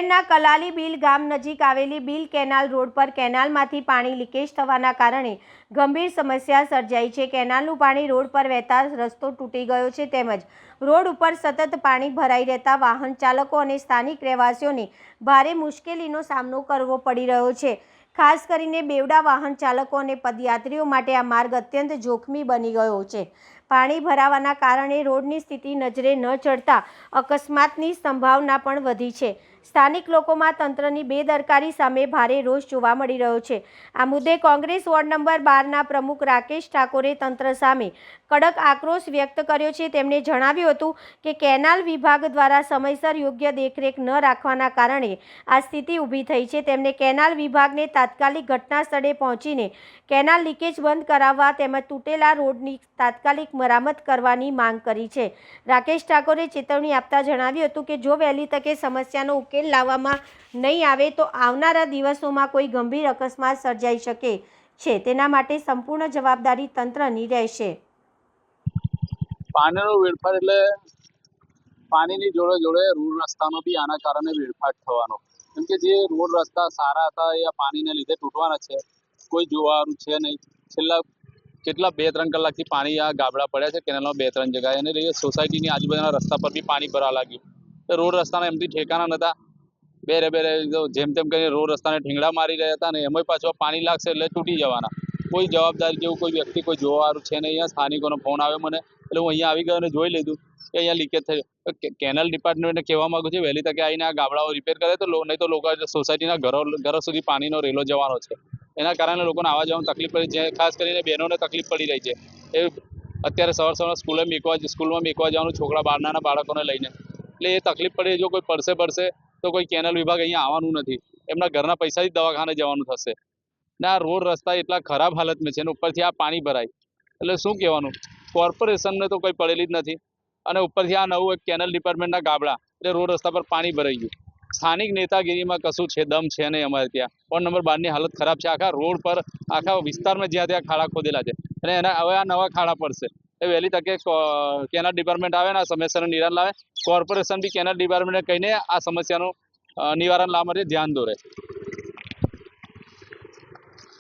શહેરના કલાલી બીલ ગામ નજીક આવેલી બીલ કેનાલ રોડ પર કેનાલમાંથી પાણી લીકેજ થવાના કારણે ગંભીર સમસ્યા સર્જાઈ છે। કેનાલનું પાણી રોડ પર વહેતા રસ્તો તૂટી ગયો છે, તેમજ રોડ ઉપર સતત પાણી ભરાઈ રહેતા વાહન ચાલકો અને સ્થાનિક રહેવાસીઓને ભારે મુશ્કેલીનો સામનો કરવો પડી રહ્યો છે। ખાસ કરીને બેવડા વાહન ચાલકો અને પદયાત્રીઓ માટે આ માર્ગ અત્યંત જોખમી બની ગયો છે। પાણી ભરાવાના કારણે રોડની સ્થિતિ નજરે ન ચડતા અકસ્માતની સંભાવના પણ વધી છે। સ્થાનિક લોકોમાં તંત્રની બેદરકારી સામે ભારે રોષ જોવા મળી રહ્યો છે। આ મુદ્દે કોંગ્રેસ વોર્ડ નંબર 12ના પ્રમુખ રાકેશ ઠાકોરે તંત્ર સામે કડક આક્રોશ વ્યક્ત કર્યો છે। તેમણે જણાવ્યું હતું કે કેનાલ વિભાગ દ્વારા સમયસર યોગ્ય દેખરેખ ન રાખવાના કારણે આ સ્થિતિ ઊભી થઈ છે। તેમણે કેનાલ વિભાગને તાત્કાલિક ઘટના સ્થળે પહોંચીને કેનાલ લીકેજ બંધ કરાવવા તેમજ તૂટેલા રોડની તાત્કાલિક મરામત કરવાની માંગ કરી છે। રાકેશ ઠાકોરે ચેતવણી આપતા જણાવ્યું હતું કે જો વહેલી તકે સમસ્યાનો ઉકેલ લાવવામાં નહીં આવે તો આવનારા દિવસોમાં કોઈ ગંભીર અકસ્માત સર્જાઈ શકે છે, તેના માટે સંપૂર્ણ જવાબદારી તંત્રની રહેશે। પાણીનો વેડફાટ એટલે પાણીની જોડે જોડે રોડ રસ્તાનો બી આના કારણે વેડફાટ થવાનો, કેમ કે જે રોડ રસ્તા સારા હતા એ પાણીને લીધે તૂટવાના છે, કોઈ જોવાનું છે નહીં। છેલ્લા કેટલા 2-3 કલાકથી પાણી આ ગાબડા પડ્યા છે કેનાલમાં 2-3 જગ્યાએ, અને સોસાયટીની આજુબાજુના રસ્તા પર બી પાણી ભરવા લાગ્યું। રોડ રસ્તાના એમથી ઠેકાણા નહોતા, બેરે જેમ તેમ કરીને રોડ રસ્તાને ઠીંગડા મારી રહ્યા હતા, ને એમાં પાછું પાણી લાગશે એટલે તૂટી જવાના। કોઈ જવાબદારી જેવું કોઈ વ્યક્તિ કોઈ જોવાનું છે નહીં। અહીંયા સ્થાનિકોનો ફોન આવ્યો મને, એટલે હું અહીંયા આવી ગયો અને જોઈ લીધું કે અહીંયા લીકેજ થયું। કેનાલ ડિપાર્ટમેન્ટને કહેવા માંગુ છું વહેલી તકે આવીને આ ગાબડાઓ રિપેર કરે તો નહીં તો લોકો સોસાયટીના ઘરો સુધી પાણીનો રેલો જવાનો છે, એના કારણે લોકોને આવવા જવામાં તકલીફ પડી છે। ખાસ કરીને બહેનોને તકલીફ પડી રહી છે। એ અત્યારે સવારમાં સ્કૂલમાં મેકવા જવાનું, છોકરા નાના બાળકોને લઈને, એટલે એ તકલીફ પડી। જો કોઈ પડશે તો કોઈ કેનાલ વિભાગ અહીંયા આવવાનું નથી, એમના ઘરના પૈસાથી દવાખાને જવાનું થશે। ને આ રોડ રસ્તા એટલા ખરાબ હાલતમાં છે, અને ઉપરથી આ પાણી ભરાય એટલે શું કહેવાનું। કોર્પોરેશનને તો કોઈ પડેલી જ નથી, અને ઉપરથી આ નવું એક કેનાલ ડિપાર્ટમેન્ટના ગાબડા એટલે રોડ રસ્તા પર પાણી ભરાઈ ગયું। સ્થાનિક નેતાગીરીમાં કશું છે દમ છે નહીં અમારે ત્યાં। વોર્ડ નંબર 12ની હાલત ખરાબ છે, આખા રોડ પર આખા વિસ્તારમાં જ્યાં ત્યાં ખાડા ખોદેલા છે, અને હવે આ નવા ખાડા પડશે। એ વહેલી તકે કેનાલ ડિપાર્ટમેન્ટ આવે ને આ સમસ્યાનું નિવારણ લાવે। કોર્પોરેશન બી કેનાલ ડિપાર્ટમેન્ટને કહીને આ સમસ્યાનું નિવારણ લાવવા માટે ધ્યાન દોરે।